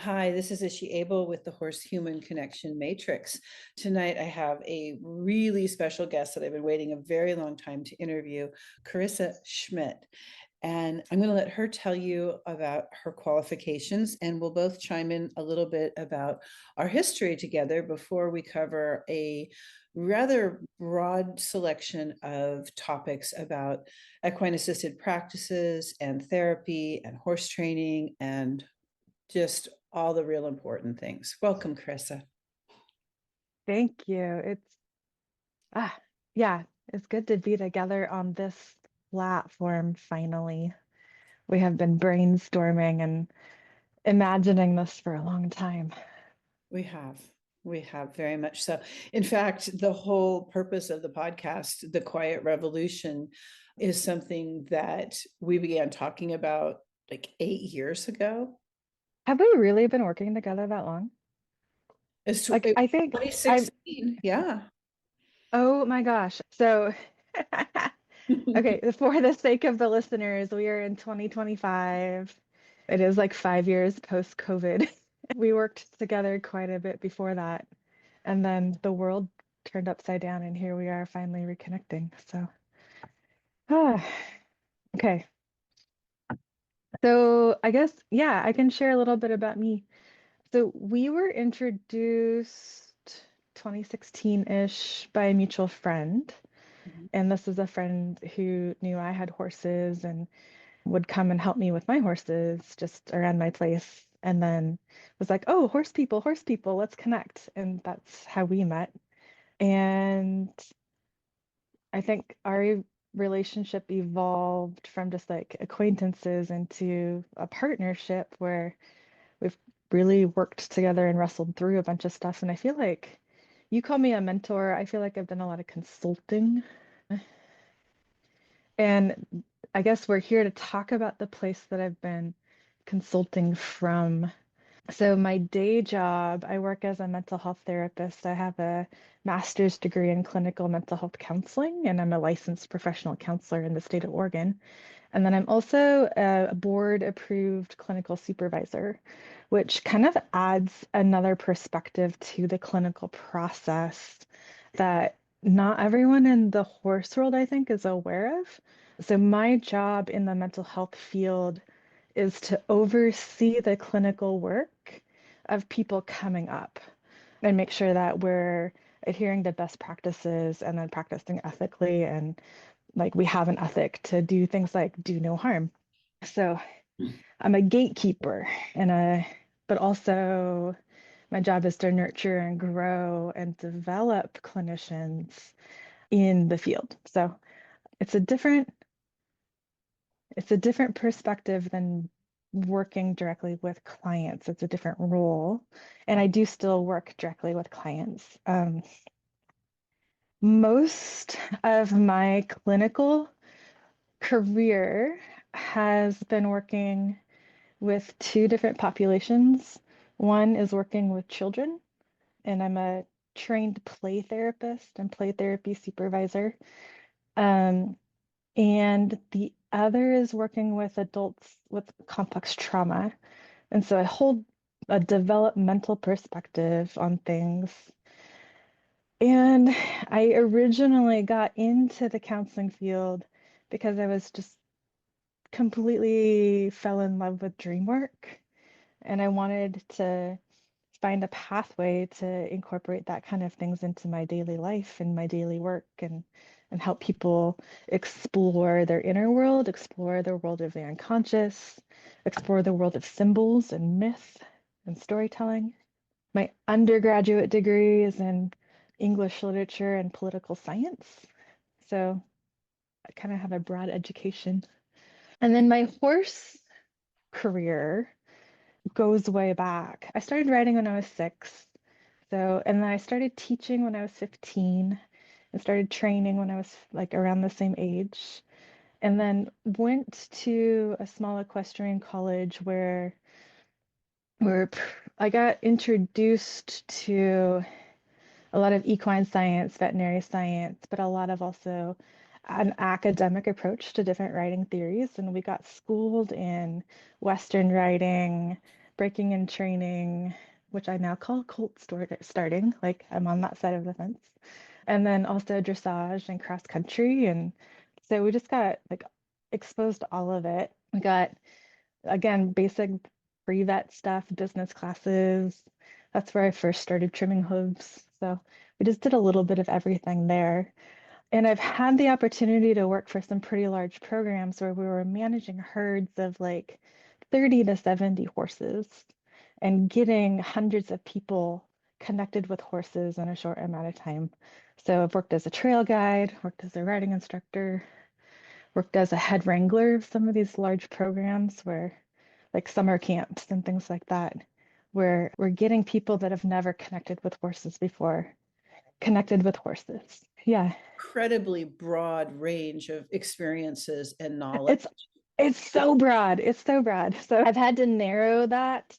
Hi, this is Ishi Abel with the Horse Human Connection Matrix. Tonight, I have a really special guest that I've been waiting a very long time to interview, Charissa Schmidt. And I'm going to let her tell you about her qualifications, and we'll both chime in a little bit about our history together before we cover a rather broad selection of topics about equine assisted practices and therapy and horse training and just all the real important things. Welcome, Carissa. Thank you. Ah, yeah, it's good to be together on this platform finally. We have been brainstorming and imagining this for a long time. We have. We have very much so. In fact, the whole purpose of the podcast, The Quiet Revolution, is something that we began talking about like 8 years ago. Have we really been working together that long? It's Like, I think I'm, 2016. Yeah. oh my gosh. So, okay, for the sake of the listeners, we are in 2025. It is like 5 years post-COVID. We worked together quite a bit before that. And then the world turned upside down, and here we are finally reconnecting. So, ah, okay. So I guess, yeah, I can share a little bit about me. So we were introduced 2016-ish by a mutual friend. And this is a friend who knew I had horses and would come and help me with my horses just around my place. And then was like, oh, horse people, let's connect. And that's how we met. And I think our relationship evolved from just like acquaintances into a partnership where we've really worked together and wrestled through a bunch of stuff. And I feel like you call me a mentor. I feel like I've done a lot of consulting. And I guess we're here to talk about the place that I've been consulting from. So, my day job, I work as a mental health therapist. I have a master's degree in clinical mental health counseling, and I'm a licensed professional counselor in the state of Oregon. And then I'm also a board approved clinical supervisor, which kind of adds another perspective to the clinical process that not everyone in the horse world, I think, is aware of. So, my job in the mental health field is to oversee the clinical work of people coming up and make sure that we're adhering to best practices and then practicing ethically and like we have an ethic to do things like do no harm. So I'm a gatekeeper and a but also my job is to nurture and grow and develop clinicians in the field. So it's a different it's a different perspective than working directly with clients. It's a different role. And I do still work directly with clients. Most of my clinical career has been working with two different populations. One is working with children, and I'm a trained play therapist and play therapy supervisor. Um, and the other is working with adults with complex trauma. And so I hold a developmental perspective on things. And I originally got into the counseling field because I was just completely fell in love with dream work. And I wanted to find a pathway to incorporate that kind of things into my daily life and my daily work and help people explore their inner world, explore the world of the unconscious, explore the world of symbols and myth and storytelling. My undergraduate degree is in English literature and political science. So I kind of have a broad education. And then my horse career goes way back. I started writing when I was 6. So, and then I started teaching when I was 15 and started training when I was like around the same age. And then went to a small equestrian college where I got introduced to a lot of equine science, veterinary science, but a lot of also an academic approach to different writing theories. And we got schooled in Western writing, breaking and training, which I now call starting, like I'm on that side of the fence. And then also dressage and cross country. And so we just got like exposed to all of it. We got, again, basic pre-vet stuff, business classes. That's where I first started trimming hooves. So we just did a little bit of everything there. And I've had the opportunity to work for some pretty large programs where we were managing herds of like 30 to 70 horses and getting hundreds of people connected with horses in a short amount of time. So I've worked as a trail guide, worked as a riding instructor, worked as a head wrangler of some of these large programs where like summer camps and things like that, where we're getting people that have never connected with horses before connected with horses. Yeah. Incredibly broad range of experiences and knowledge. It's it's so broad. It's so broad. So I've had to narrow that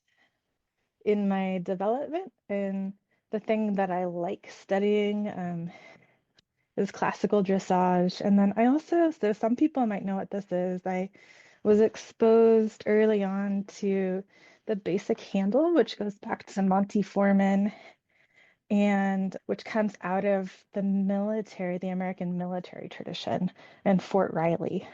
in my development. And the thing that I like studying is classical dressage. And then I also, so some people might know what this is. I was exposed early on to the basic handle, which goes back to Monty Foreman and which comes out of the military, the American military tradition and Fort Riley.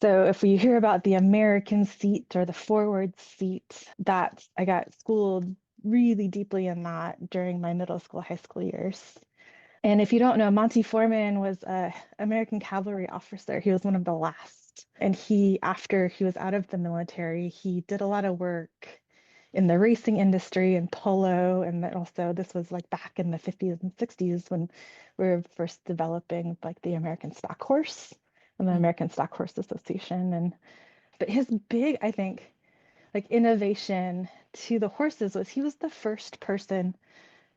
So if we hear about the American seat or the forward seat, that I got schooled really deeply in that during my middle school, high school years. And if you don't know, Monty Foreman was an American cavalry officer. He was one of the last. And he, after he was out of the military, he did a lot of work in the racing industry and polo. And then also, this was like back in the 50s and 60s when we were first developing like the American stock horse and the American Stock Horse Association. And but his big, I think, like innovation to the horses was he was the first person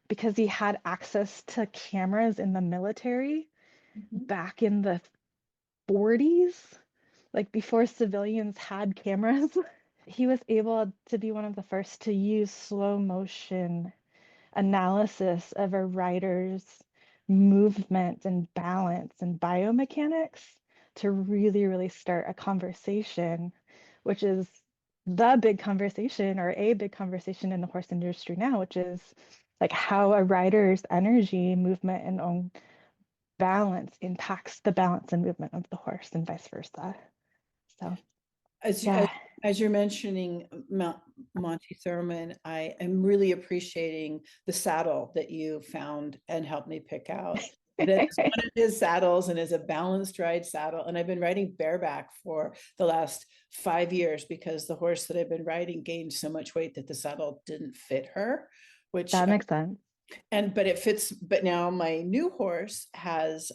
because he had access to cameras in the military back in the 40s, like before civilians had cameras. He was able to be one of the first to use slow motion analysis of a rider's movement and balance and biomechanics to really, really start a conversation, which is the big conversation or a big conversation in the horse industry now, which is like how a rider's energy, movement, and own balance impacts the balance and movement of the horse and vice versa. So, As, yeah. as you're mentioning Monty Thurman, I am really appreciating the saddle that you found and helped me pick out. That is one of his saddles and is a balanced ride saddle. And I've been riding bareback for the last 5 years because the horse that I've been riding gained so much weight that the saddle didn't fit her, which That makes sense. but it fits. But now my new horse has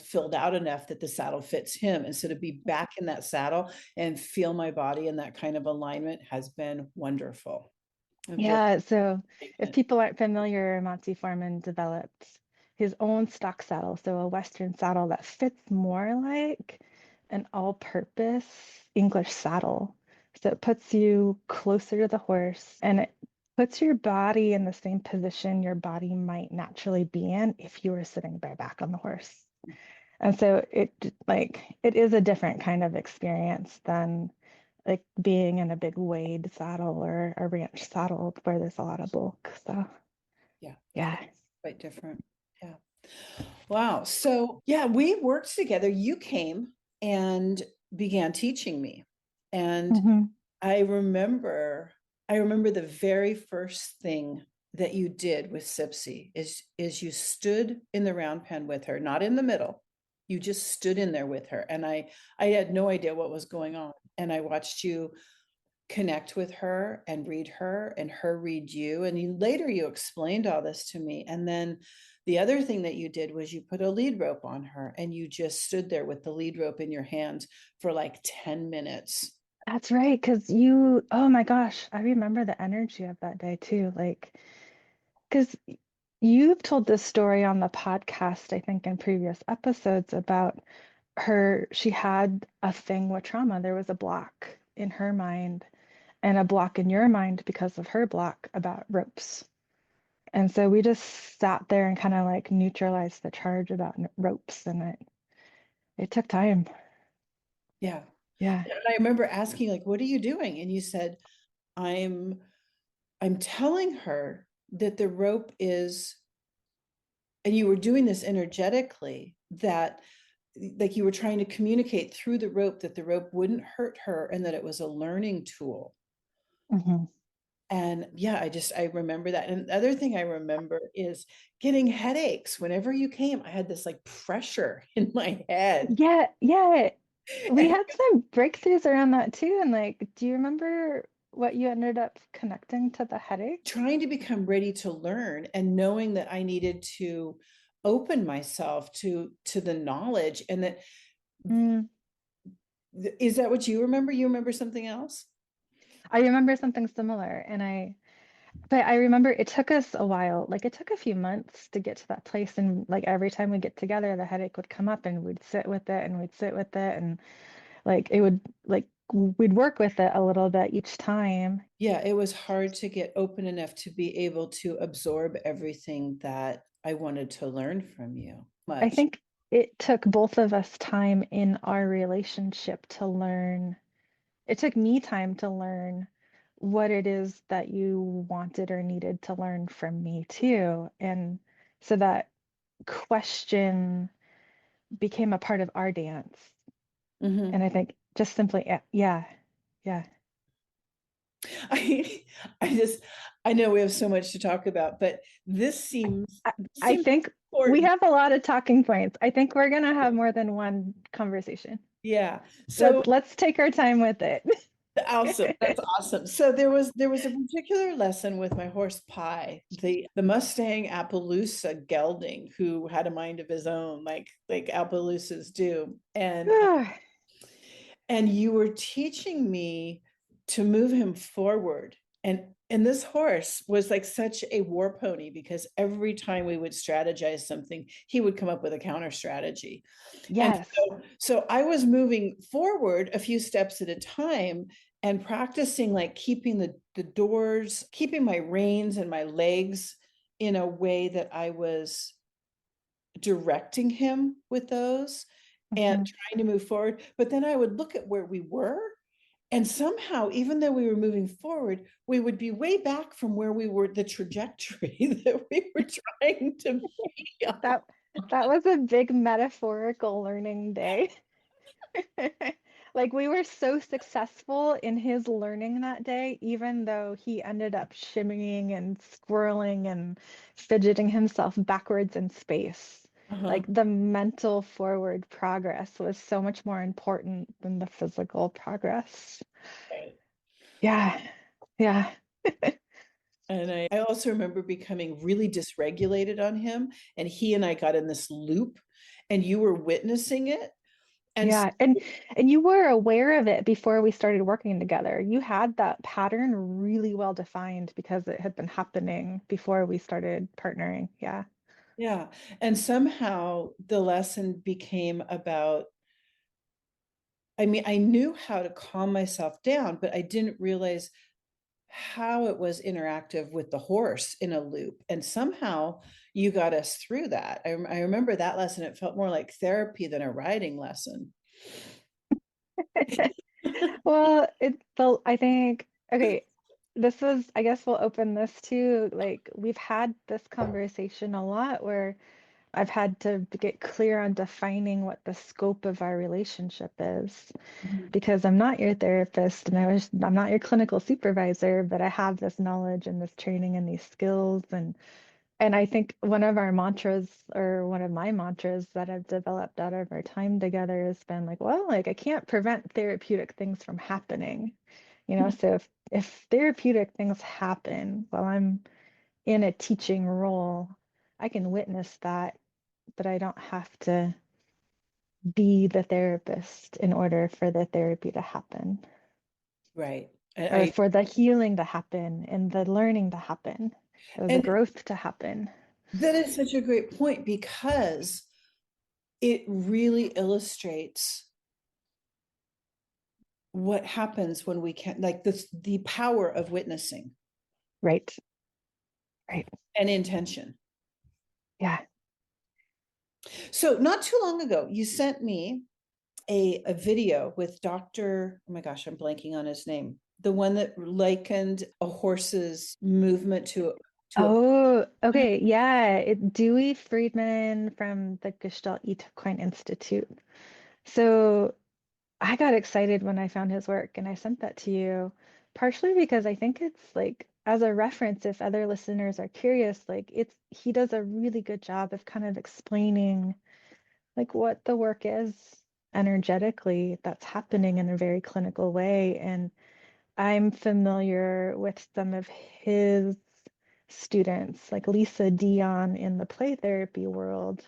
filled out enough that the saddle fits him, and so to be back in that saddle and feel my body in that kind of alignment has been wonderful. Yeah, so if people aren't familiar, Monty Foreman developed his own stock saddle, so a Western saddle that fits more like an all-purpose English saddle. So it puts you closer to the horse and it puts your body in the same position your body might naturally be in if you were sitting bareback on the horse. And so it is a different kind of experience than like being in a big wade saddle or a ranch saddle where there's a lot of bulk. So Yeah, yeah. quite different. Yeah. Wow. So yeah, we worked together. You came and began teaching me. And Hmm. I remember, I remember the very first thing that you did with Sipsy is you stood in the round pen with her, not in the middle. You just stood in there with her. And I had no idea what was going on. And I watched you connect with her and read her and her read you. And later you explained all this to me. And then the other thing that you did was you put a lead rope on her and you just stood there with the lead rope in your hands for like 10 minutes. That's right. Because you, oh my gosh, I remember the energy of that day too. Like, because you've told this story on the podcast, I think in previous episodes about her, she had a thing with trauma. There was a block in her mind and a block in your mind because of her block about ropes. And so we just sat there and kind of like neutralized the charge about ropes, and it took time. Yeah. Yeah. And I remember asking, like, what are you doing? And you said, I'm telling her that the rope is, and you were doing this energetically, that like you were trying to communicate through the rope that the rope wouldn't hurt her and that it was a learning tool. Mm-hmm. And yeah, I remember that. And the other thing I remember is getting headaches. Whenever you came, I had this like pressure in my head. Yeah, yeah. We And had some breakthroughs around that too. And like, do you remember what you ended up connecting to the headache? trying to become ready to learn and knowing that I needed to open myself to the knowledge. And that, Mm, is that what you remember? You remember something else? I remember something similar, but I remember it took us a while. Like it took a few months to get to that place. And like every time we get together, the headache would come up and we'd sit with it and we'd sit with it. And like it would like we'd work with it a little bit each time. Yeah, it was hard to get open enough to be able to absorb everything that I wanted to learn from you. I Much. think it took both of us time in our relationship to learn. It took me time to learn what it is that you wanted or needed to learn from me too. And so that question became a part of our dance. Mm-hmm. And I think just simply, yeah, yeah. I I just I know we have so much to talk about, but I, this I seems think we important. have a lot of talking points. I think we're gonna have more than one conversation. Yeah. So Let's take our time with it. awesome. That's awesome. So there was a particular lesson with my horse Pi, the Mustang Appaloosa gelding, who had a mind of his own, like Appaloosas do. And you were teaching me to move him forward. And this horse was like such a war pony because every time we would strategize something, he would come up with a counter strategy. And Yes. so I was moving forward a few steps at a time and practicing like keeping the doors, keeping my reins and my legs in a way that I was directing him with those and Mhm. trying to move forward. But then I would look at where we were, and somehow, even though we were moving forward, we would be way back from where we were, the trajectory that we were trying to be on. That that was a big metaphorical learning day. Like we were so successful in his learning that day, even though he ended up shimmying and squirreling and fidgeting himself backwards in space. Uh-huh. Like the mental forward progress was so much more important than the physical progress. Right. Yeah. Yeah. And I also remember becoming really dysregulated on him, and he and I got in this loop, and you were witnessing it. And Yeah, and you were aware of it before we started working together. You had that pattern really well defined because it had been happening before we started partnering. Yeah. yeah, and somehow the lesson became about, I mean, I knew how to calm myself down, but I didn't realize how it was interactive with the horse in a loop. And somehow you got us through that. I remember that lesson. It felt more like therapy than a riding lesson. Well, I think, okay, I guess we'll open this too. Like, we've had this conversation a lot where I've had to get clear on defining what the scope of our relationship is. Mhm. Because I'm not your therapist and I'm not your clinical supervisor, but I have this knowledge and this training and these skills and I think one of our mantras or one of my mantras that I've developed out of our time together has been like, well, like I can't prevent therapeutic things from happening. So if therapeutic things happen while I'm in a teaching role, I can witness that, but I don't have to be the therapist in order for the therapy to happen. Right. Or I for the healing to happen and the learning to happen or the and growth to happen. that is such a great point because it really illustrates what happens when we can, like this, the power of witnessing Right. Right. and intention. Yeah. So not too long ago, you sent me a video with Dr. Oh my gosh, I'm blanking on his name. the one that likened a horse's movement to a Oh, okay. Yeah. Dewey Friedman from the Gestalt Equine Institute. So I got excited when I found his work and I sent that to you, partially because I think it's like, as a reference, if other listeners are curious, like he does a really good job of kind of explaining like what the work is energetically that's happening in a very clinical way. And I'm familiar with some of his students, like Lisa Dion in the play therapy world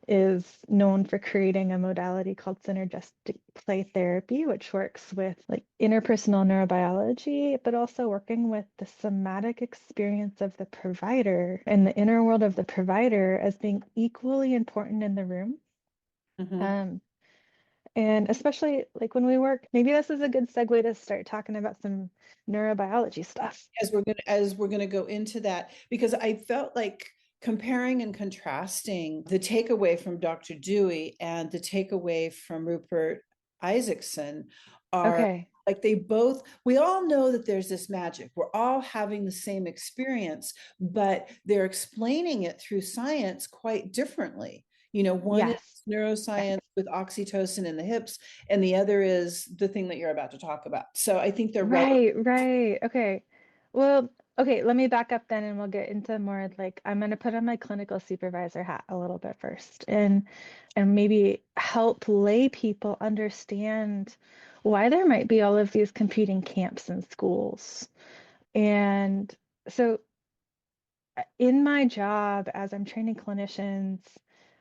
is known for creating a modality called synergistic play therapy, which works with like interpersonal neurobiology, but also working with the somatic experience of the provider and the inner world of the provider as being equally important in the room. Mhm. Um, and especially like when we work, maybe this is a good segue to start talking about some neurobiology stuff. As we're gonna go into that, because I felt like comparing and contrasting the takeaway from Dr. Dewey and the takeaway from Rupert Isaacson are Okay. like we all know that there's this magic. We're all having the same experience, but they're explaining it through science quite differently. One is Yes. Yes. neuroscience with oxytocin in the hips, and the other is the thing that you're about to talk about. So I think they're relevant. Right, right. Okay. Well, okay, let me back up then and we'll get into more like I'm going to put on my clinical supervisor hat a little bit first and maybe help lay people understand why there might be all of these competing camps in schools. And so in my job as I'm training clinicians,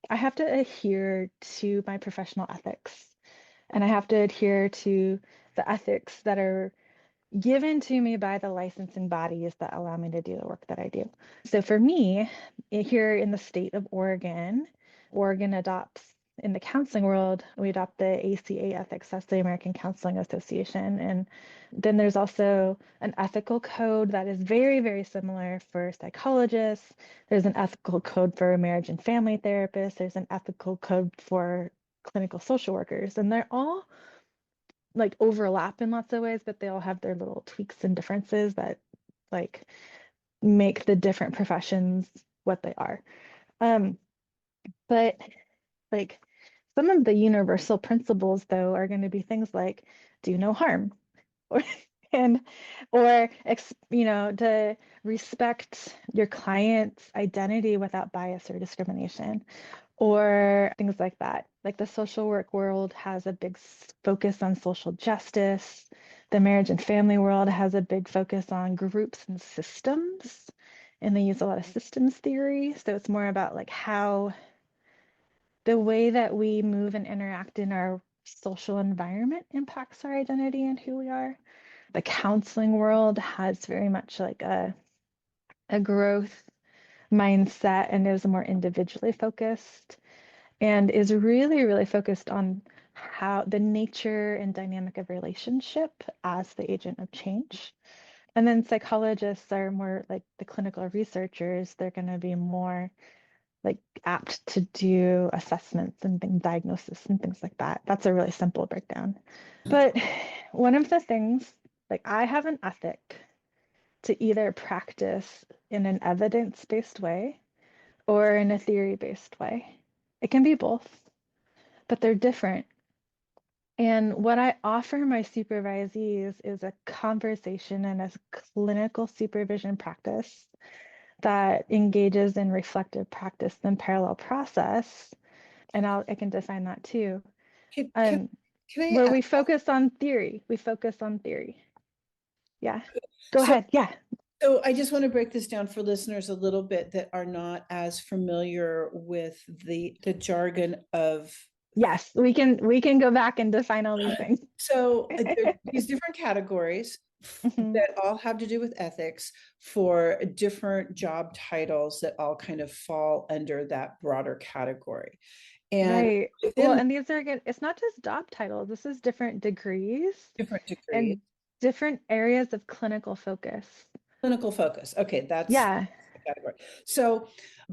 I have to adhere to my professional ethics and I have to adhere to the ethics that are given to me by the licensing bodies that allow me to do the work that I do. So for me, here in the state of Oregon, Oregon adopts in the counseling world, we adopt the ACA ethics, that's the American Counseling Association. And then there's also an ethical code that is very, very similar for psychologists. There's an ethical code for marriage and family therapists. There's an ethical code for clinical social workers. And they're all like overlap in lots of ways, but they all have their little tweaks and differences that like make the different professions what they are. Um, but like some of the universal principles though are going to be things like do no harm or and or to respect your client's identity without bias or discrimination or things like that. Like the social work world has a big focus on social justice. The marriage and family world has a big focus on groups and systems, and they use a lot of systems theory. So it's more about like how the way that we move and interact in our social environment impacts our identity and who we are. The counseling world has very much like a growth mindset and is more individually focused and is really, really focused on how the nature and dynamic of relationship as the agent of change. And then psychologists are more like the clinical researchers. They're going to be more like apt to do assessments and diagnosis and things like that. That's a really simple breakdown. But one of the things, like I have an ethic to either practice in an evidence-based way or in a theory-based way. It can be both, but they're different. And what I offer my supervisees is a conversation and a clinical supervision practice that engages in reflective practice and parallel process. And I can define that too. Can, can, Um, can I where ask? we focus on theory. We focus on theory. Yeah. Go So, ahead. Yeah. so I just want to break this down for listeners a little bit that are not as familiar with the jargon of. Yes. We can go back and define all these things. So there are these different categories Mhm. that all have to do with ethics for different job titles that all kind of fall under that broader category. And Right. Well, within and these are again, it's not just job titles. This is different degrees different degrees, and different areas of clinical focus. clinical focus. Okay, that's Yeah. the category. So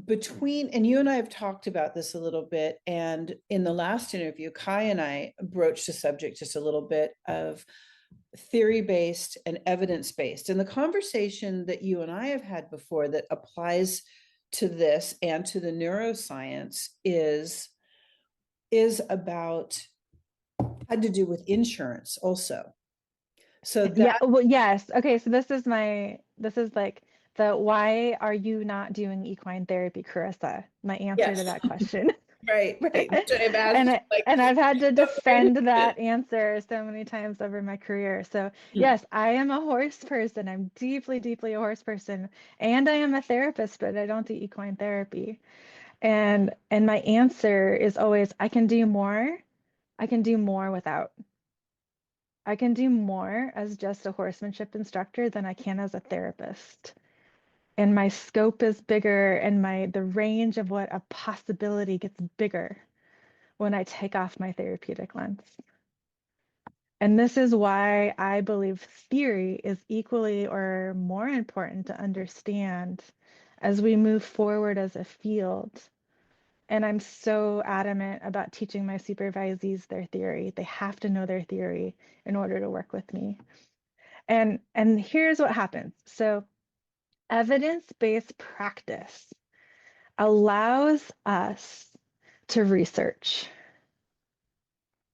and you and I have talked about this a little bit, and in the last interview, Kai and I broached the subject just a little bit of theory-based and evidence-based. And the conversation that you and I have had before that applies to this and to the neuroscience is about, had to do with insurance also. So Yeah, that, well, yes. Okay, so this is like the why are you not doing equine therapy, Carissa? My answer to yes, that question. right, right. Which I've asked And you like I've had to so many defend times. that answer so many times over my career. So yes, I am a horse person. I'm deeply, deeply a horse person, and I am a therapist, but I don't do equine therapy. And my answer is always I can do more. I can do more without. I can do more as just a horsemanship instructor than I can as a therapist. And my scope is bigger and the range of what a possibility gets bigger when I take off my therapeutic lens. And this is why I believe theory is equally or more important to understand as we move forward as a field. And I'm so adamant about teaching my supervisees their theory. They have to know their theory in order to work with me. And here's what happens. So evidence-based practice allows us to research.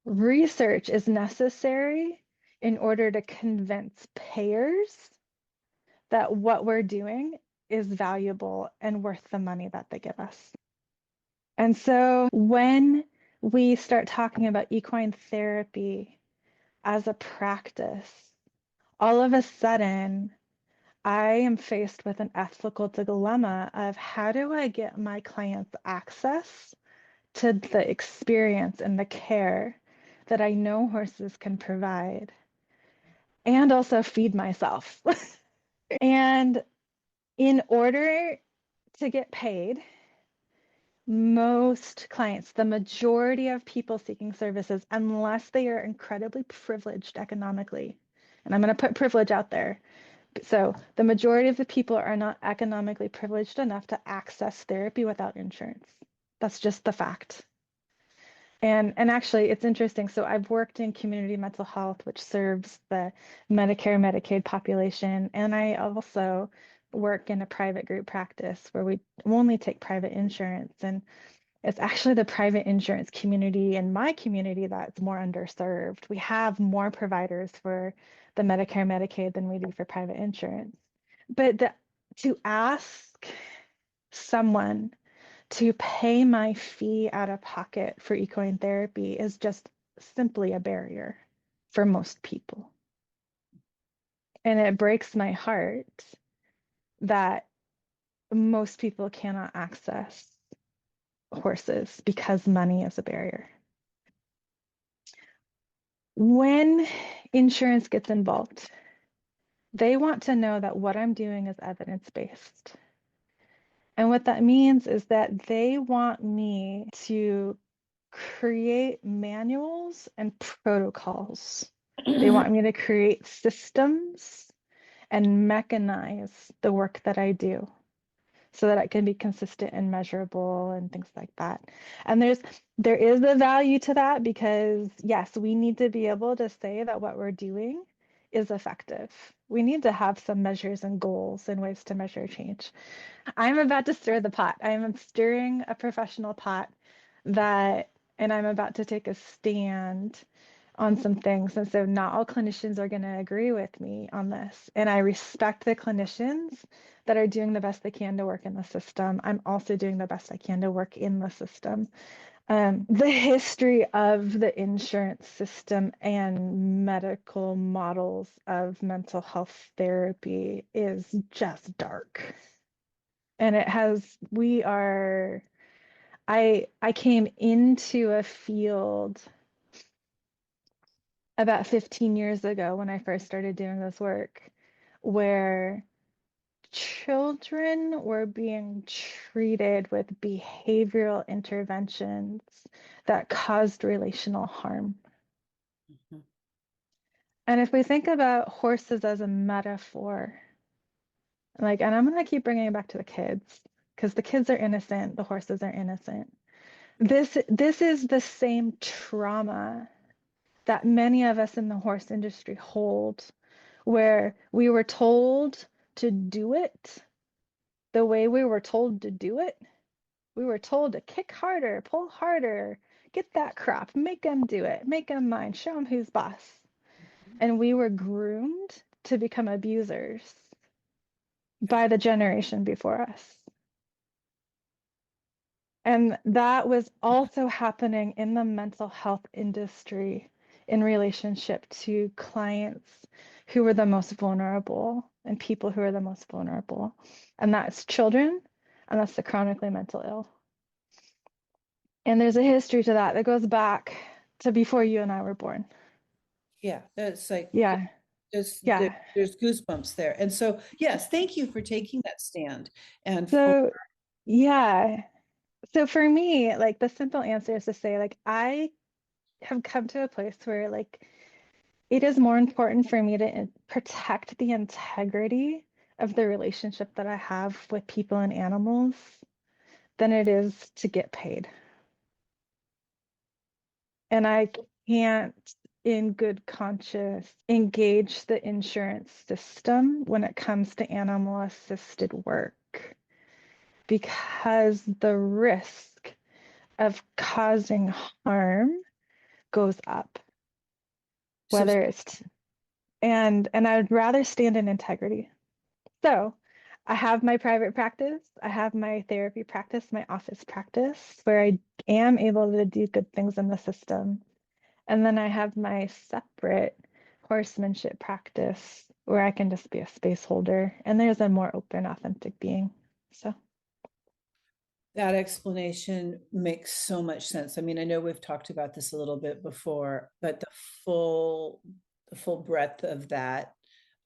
Research is necessary in order to convince payers that what we're doing is valuable and worth the money that they give us. And so when we start talking about equine therapy as a practice, all of a sudden, I am faced with an ethical dilemma of how do I get my clients access to the experience and the care that I know horses can provide, and also feed myself. And in order to get paid, most clients, the majority of people seeking services, unless they are incredibly privileged economically, and I'm going to put privilege out there. So the majority of the people are not economically privileged enough to access therapy without insurance. That's just the fact. And actually, it's interesting. So I've worked in community mental health, which serves the Medicare, Medicaid population, and I also work in a private group practice where we only take private insurance. And it's actually the private insurance community in my community that's more underserved. We have more providers for the Medicare, Medicaid than we do for private insurance. But to ask someone to pay my fee out of pocket for equine therapy is just simply a barrier for most people. And it breaks my heart that most people cannot access horses because money is a barrier. When insurance gets involved, they want to know that what I'm doing is evidence-based. And what that means is that they want me to create manuals and protocols. They want me to create systems and mechanize the work that I do so that it can be consistent and measurable and things like that. And there is a value to that because yes, we need to be able to say that what we're doing is effective. We need to have some measures and goals and ways to measure change. I'm about to stir the pot. I am stirring a professional pot and I'm about to take a stand on some things. And so not all clinicians are going to agree with me on this. And I respect the clinicians that are doing the best they can to work in the system. I'm also doing the best I can to work in the system. The history of the insurance system and medical models of mental health therapy is just dark. And I came into a field about 15 years ago when I first started doing this work, where children were being treated with behavioral interventions that caused relational harm. Mhm. And if we think about horses as a metaphor, and I'm going to keep bringing it back to the kids because the kids are innocent, the horses are innocent. This is the same trauma that many of us in the horse industry hold, where we were told to do it the way we were told to do it. We were told to kick harder, pull harder, get that crop, make them do it, make them mine, show them who's boss. And we were groomed to become abusers by the generation before us. And that was also happening in the mental health industry in relationship to clients who were the most vulnerable and people who are the most vulnerable. And that's children, and that's the chronically mental ill. And there's a history to that that goes back to before you and I were born. Yeah, that's like, Yeah. Yeah. there's goosebumps there. And so, yes, thank you for taking that stand and for, So, yeah. So for me, like the simple answer is to say, like, I have come to a place where, like, it is more important for me to protect the integrity of the relationship that I have with people and animals than it is to get paid. And I can't, in good conscience, engage the insurance system when it comes to animal assisted work because the risk of causing harm goes up, so whether it's and I would rather stand in integrity. So I have my private practice, I have my therapy practice, my office practice, where I am able to do good things in the system. And then I have my separate horsemanship practice where I can just be a space holder. And there's a more open, authentic being. So, that explanation makes so much sense. I mean, I know we've talked about this a little bit before, but the full breadth of that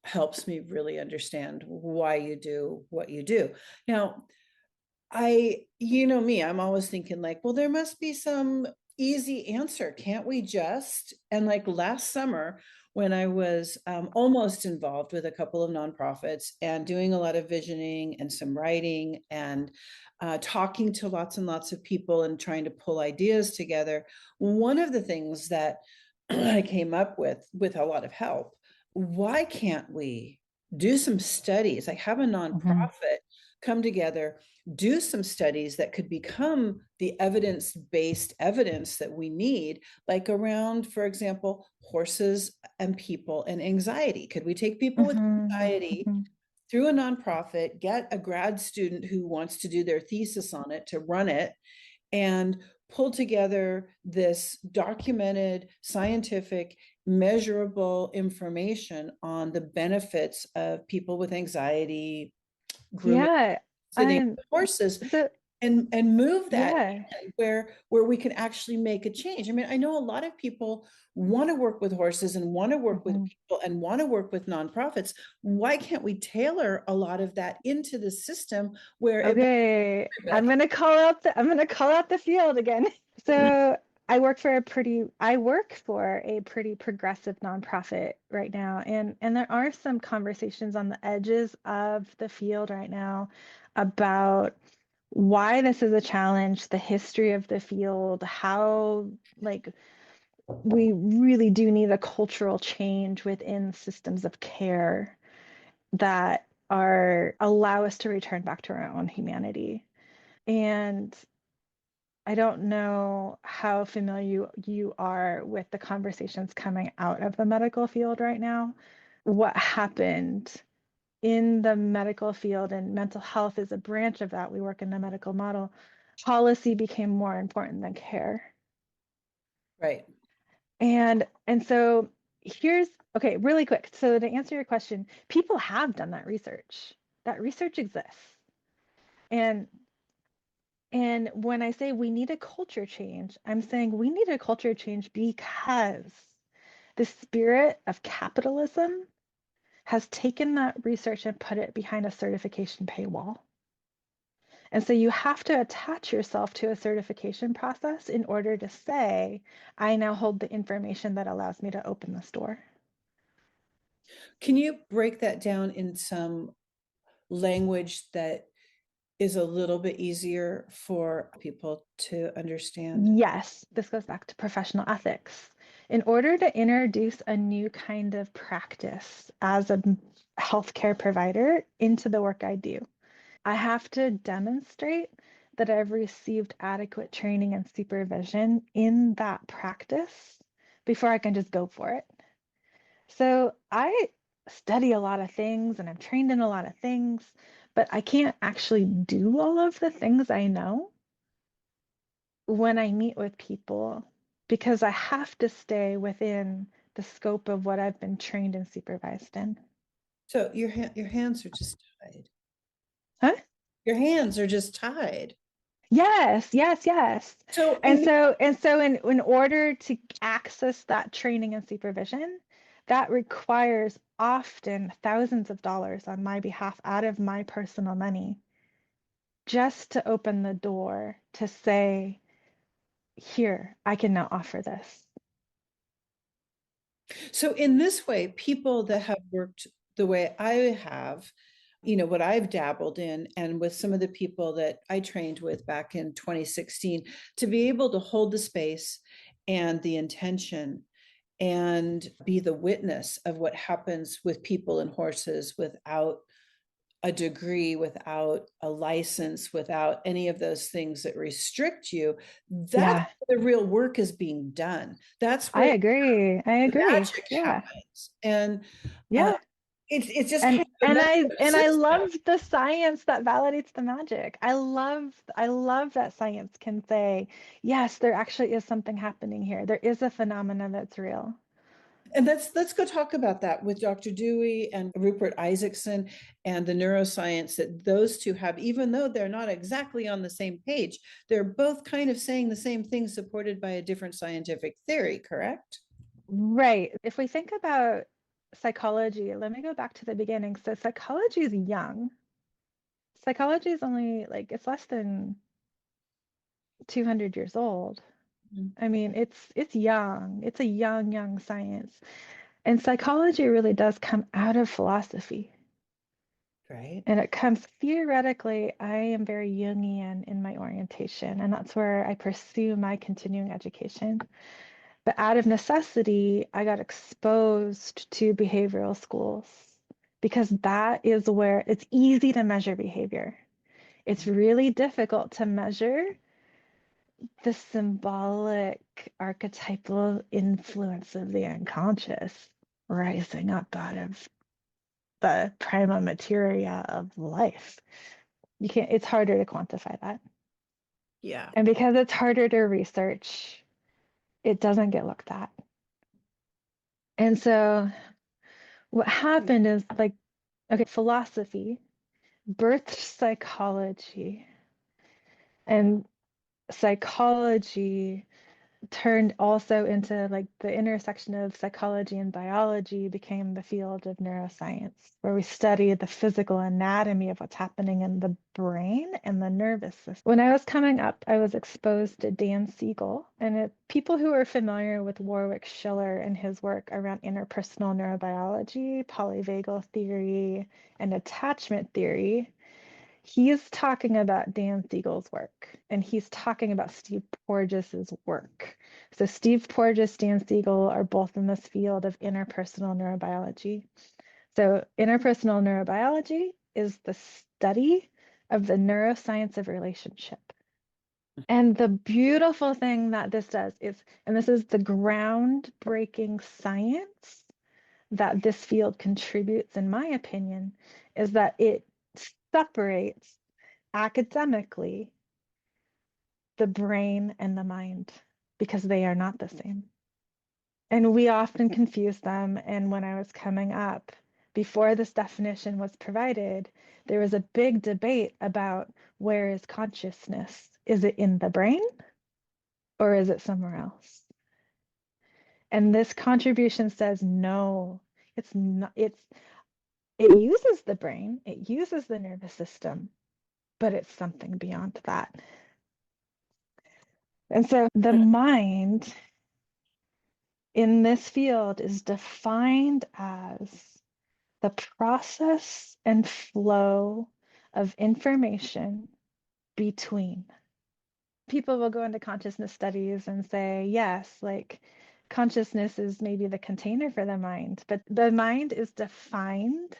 helps me really understand why you do what you do. Now, you know me, I'm always thinking like, well, there must be some easy answer. Can't we just? And like last summer, when I was almost involved with a couple of nonprofits and doing a lot of visioning and some writing and talking to lots and lots of people and trying to pull ideas together, one of the things that I came up with a lot of help, why can't we do some studies, like have a mhm, nonprofit come together, do some studies that could become the evidence-based evidence that we need, like around, for example, horses and people and anxiety. Could we take people with mhm, anxiety mhm. through a nonprofit, get a grad student who wants to do their thesis on it to run it, and pull together this documented, scientific, measurable information on the benefits of people with anxiety, grooming, Yeah, sitting I'm with horses, so and move that yeah. in where we can actually make a change. I mean, I know a lot of people want to work with horses and want to work with Mhm. people and want to work with nonprofits. Why can't we tailor a lot of that into the system where it benefits Okay, everybody? I'm gonna call out the field again. So I work for a pretty progressive nonprofit right now, and there are some conversations on the edges of the field right now about why this is a challenge, the history of the field, how like we really do need a cultural change within systems of care that are allow us to return back to our own humanity. And I don't know how familiar you are with the conversations coming out of the medical field right now. What happened in the medical field, and mental health is a branch of that. We work in the medical model. Policy became more important than care. Right. And so here's okay, really quick. So to answer your question, people have done that research. That research exists. And And when I say we need a culture change, I'm saying we need a culture change because the spirit of capitalism has taken that research and put it behind a certification paywall. And so you have to attach yourself to a certification process in order to say, I now hold the information that allows me to open this door. Can you break that down in some language that is a little bit easier for people to understand? Yes, this goes back to professional ethics. in order to introduce a new kind of practice as a healthcare provider into the work I do, I have to demonstrate that I've received adequate training and supervision in that practice before I can just go for it. So I study a lot of things and I'm trained in a lot of things, but I can't actually do all of the things I know when I meet with people because I have to stay within the scope of what I've been trained and supervised in. So your hands are just tied. Huh? Your hands are just tied. Yes, yes, yes. So And so in order to access that training and supervision, that requires often thousands of dollars on my behalf out of my personal money just to open the door to say, here, I can now offer this. so in this way, people that have worked the way I have, what I've dabbled in, and with some of the people that I trained with back in 2016, to be able to hold the space and the intention and be the witness of what happens with people and horses without a degree, without a license, without any of those things that restrict you, that's Yeah, where the real work is being done. That's I where agree. I the agree. magic Yeah. happens. And uh, Yeah. it's just And kind of a and I mental and I system. love the science that validates the magic. I love that science can say, yes, there actually is something happening here. There is a phenomenon that's real. And let's go talk about that with Dr. Dewey and Rupert Isaacson and the neuroscience that those two have, even though they're not exactly on the same page, they're both kind of saying the same thing supported by a different scientific theory, correct? Right. If we think about psychology, let me go back to the beginning. So psychology is young. Psychology is only like it's less than 200 years old. I mean, it's young. It's a young science. And psychology really does come out of philosophy. Right. And it comes theoretically, I am very Jungian in my orientation, and that's where I pursue my continuing education. But out of necessity, I got exposed to behavioral schools because that is where it's easy to measure behavior. It's really difficult to measure the symbolic archetypal influence of the unconscious rising up out of the prima materia of life. You can't, it's harder to quantify that. Yeah. And because it's harder to research, it doesn't get looked at. And so what happened is like, okay, philosophy birthed psychology, and psychology turned also into like the intersection of psychology and biology became the field of neuroscience, where we study the physical anatomy of what's happening in the brain and the nervous system. When I was coming up, I was exposed to Dan Siegel, and people who are familiar with Warwick Schiller and his work around interpersonal neurobiology, polyvagal theory, and attachment theory, he's talking about Dan Siegel's work, and he's talking about Steve Porges's work. So Steve Porges, Dan Siegel are both in this field of interpersonal neurobiology. So interpersonal neurobiology is the study of the neuroscience of relationship. And the beautiful thing that this does is, and this is the groundbreaking science that this field contributes, in my opinion, is that it separates academically the brain and the mind because they are not the same. And we often confuse them. And when I was coming up, before this definition was provided, there was a big debate about where is consciousness? Is it in the brain or is it somewhere else? And this contribution says no, it's not, it uses the brain, it uses the nervous system, but it's something beyond that. And so the mind in this field is defined as the process and flow of information between. People will go into consciousness studies and say, yes, like consciousness is maybe the container for the mind, but the mind is defined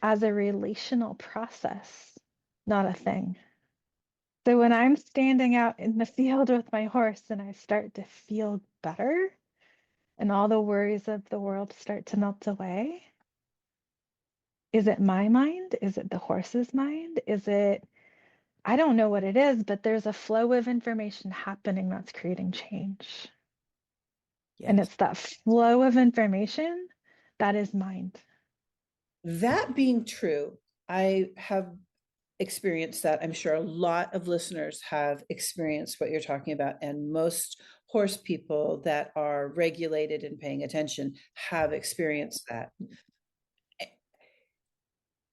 as a relational process, not a thing. So when I'm standing out in the field with my horse and I start to feel better and all the worries of the world start to melt away, is it my mind? Is it the horse's mind? Is it, I don't know what it is, but there's a flow of information happening that's creating change. And Yes. it's that flow of information that is mind. That being true, I have experienced that. I'm sure a lot of listeners have experienced what you're talking about. And most horse people that are regulated and paying attention have experienced that.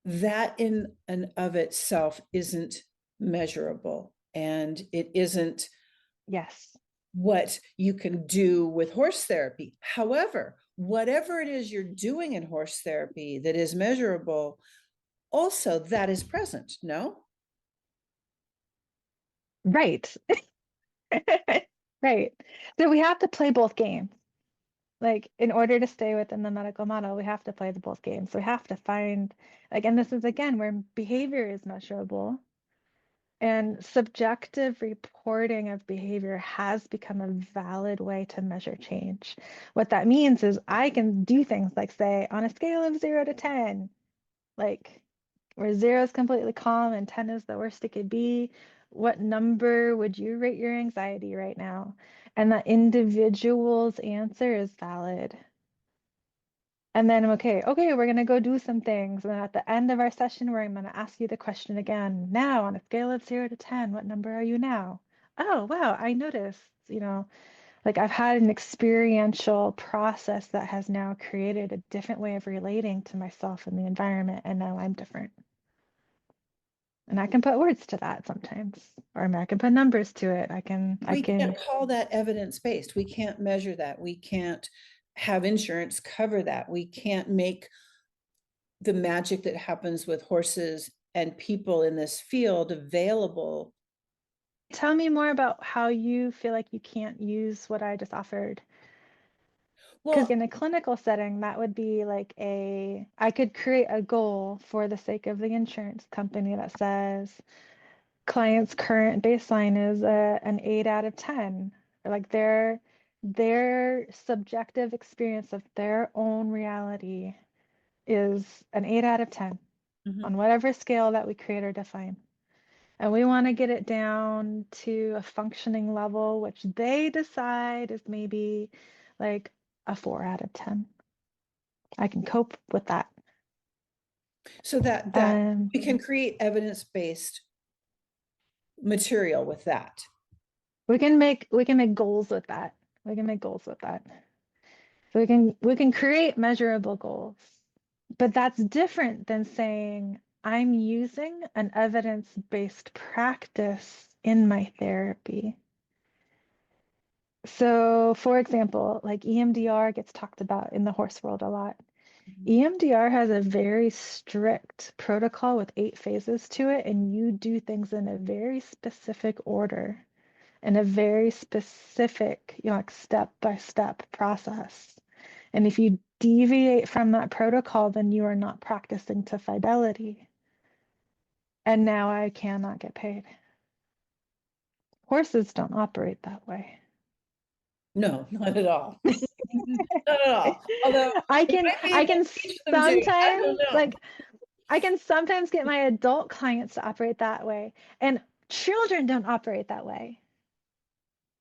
That in and of itself isn't measurable, and it isn't Yes. what you can do with horse therapy. However, whatever it is you're doing in horse therapy that is measurable, also that is present, no? Right. Right. So we have to play both games. Like in order to stay within the medical model, we have to play the both games. So we have to find, like, and this is again where behavior is measurable and subjective reporting of behavior has become a valid way to measure change. What that means is I can do things like say on a scale of 0 to 10, like where 0 is completely calm and 10 is the worst it could be, what number would you rate your anxiety right now? And that individual's answer is valid. And then, okay, we're going to go do some things. And then at the end of our session, where I'm going to ask you the question again. Now, on a scale of 0 to 10, what number are you now? Oh, wow, I noticed, like I've had an experiential process that has now created a different way of relating to myself and the environment. And now I'm different. And I can put words to that sometimes, or I can put numbers to it. I We can, can't call that evidence-based. We can't measure that. We can't have insurance cover that. We can't make the magic that happens with horses and people in this field available. tell me more about how you feel like you can't use what I just offered. Because Well, in a clinical setting, that would be like I could create a goal for the sake of the insurance company that says client's current baseline is an 8 out of 10. Or like their subjective experience of their own reality is an 8 out of 10 mhm. on whatever scale that we create or define. And we want to get it down to a functioning level, which they decide is maybe like a 4 out of 10. I can cope with that. So that Um, we can create evidence-based material with that. we can make goals with that. We can make goals with that. So we can create measurable goals. But that's different than saying I'm using an evidence-based practice in my therapy. So, for example, like EMDR gets talked about in the horse world a lot. EMDR has a very strict protocol with 8 phases to it, and you do things in a very specific order, in a very specific, like step-by-step process. And if you deviate from that protocol, then you are not practicing to fidelity. And now I cannot get paid. Horses don't operate that way. No, not at all. Not at all. Although I we can might be I able can to teach them to. I sometimes don't know. like I can sometimes get my adult clients to operate that way. And children don't operate that way.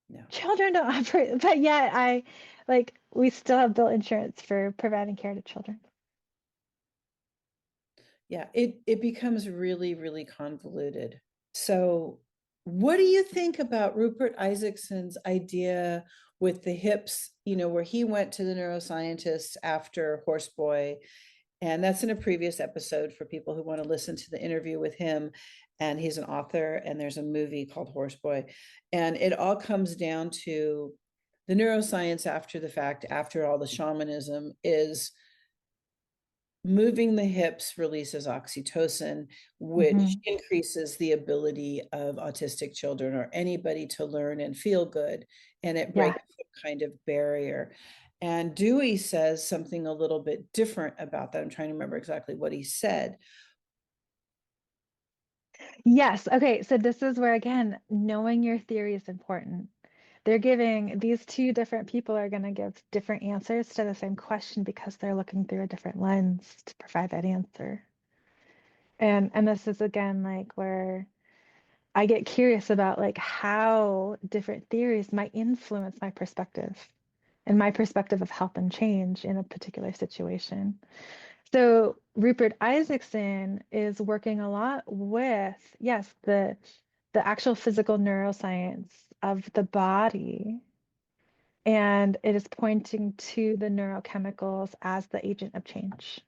No. Children don't operate, but yet we still have built insurance for providing care to children. Yeah, it becomes really, really convoluted. So what do you think about Rupert Isaacson's idea with the hips, where he went to the neuroscientists after Horseboy? And that's in a previous episode for people who want to listen to the interview with him. And he's an author, and there's a movie called Horseboy. And it all comes down to the neuroscience after the fact, after all the shamanism, is moving the hips releases oxytocin, which Hmm. increases the ability of autistic children or anybody to learn and feel good, and it Yeah. breaks some kind of barrier. And Dewey says something a little bit different about that. I'm trying to remember exactly what he said. Yes. Okay. So this is where, again, knowing your theory is important. They're giving, these two different people are going to give different answers to the same question because they're looking through a different lens to provide that answer. And this is again like where I get curious about like how different theories might influence my perspective and my perspective of help and change in a particular situation. So Rupert Isaacson is working a lot with, yes, the actual physical neuroscience of the body, and it is pointing to the neurochemicals as the agent of change.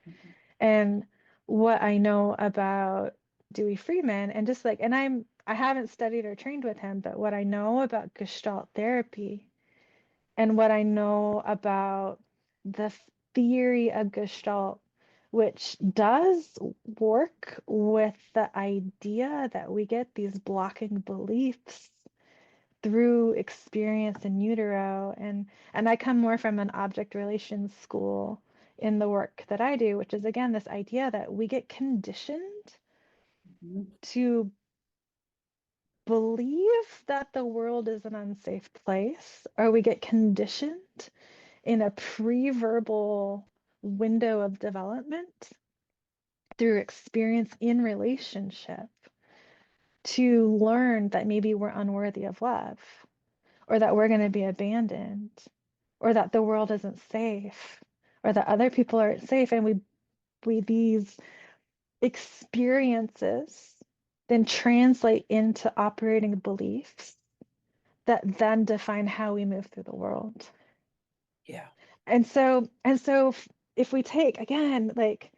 Mhm. And what I know about Dewey Freeman, and just like, and I haven't studied or trained with him, but what I know about Gestalt therapy and what I know about the theory of Gestalt, which does work with the idea that we get these blocking beliefs through experience in utero, and I come more from an object relations school in the work that I do, which is again this idea that we get conditioned Mhm. to believe that the world is an unsafe place, or we get conditioned in a pre-verbal window of development through experience in relationship to learn that maybe we're unworthy of love, or that we're going to be abandoned, or that the world isn't safe, or that other people aren't safe. And we these experiences then translate into operating beliefs that then define how we move through the world. Yeah. And so if we take again like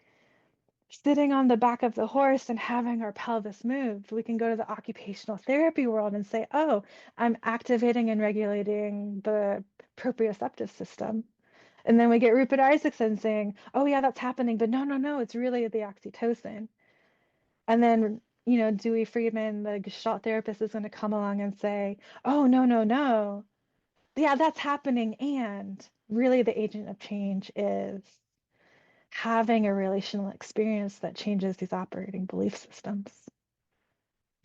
sitting on the back of the horse and having our pelvis moved, we can go to the occupational therapy world and say, oh, I'm activating and regulating the proprioceptive system. And then we get Rupert Isaacson saying, oh, yeah, that's happening. But no, no, no, it's really the oxytocin. And then, Dewey Friedman, the Gestalt therapist, is going to come along and say, oh, no, no, no. Yeah, that's happening. And really, the agent of change is having a relational experience that changes these operating belief systems.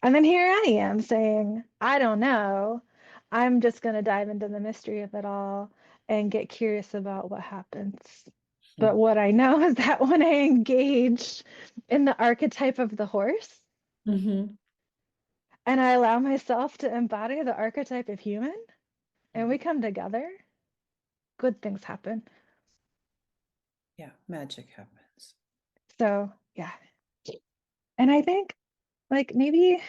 And then here I am saying, I don't know. I'm just going to dive into the mystery of it all and get curious about what happens. But what I know is that when I engage in the archetype of the horse Mhm. and I allow myself to embody the archetype of human and we Mhm. come together, good things happen. Yeah, magic happens. So, yeah. And I think like maybe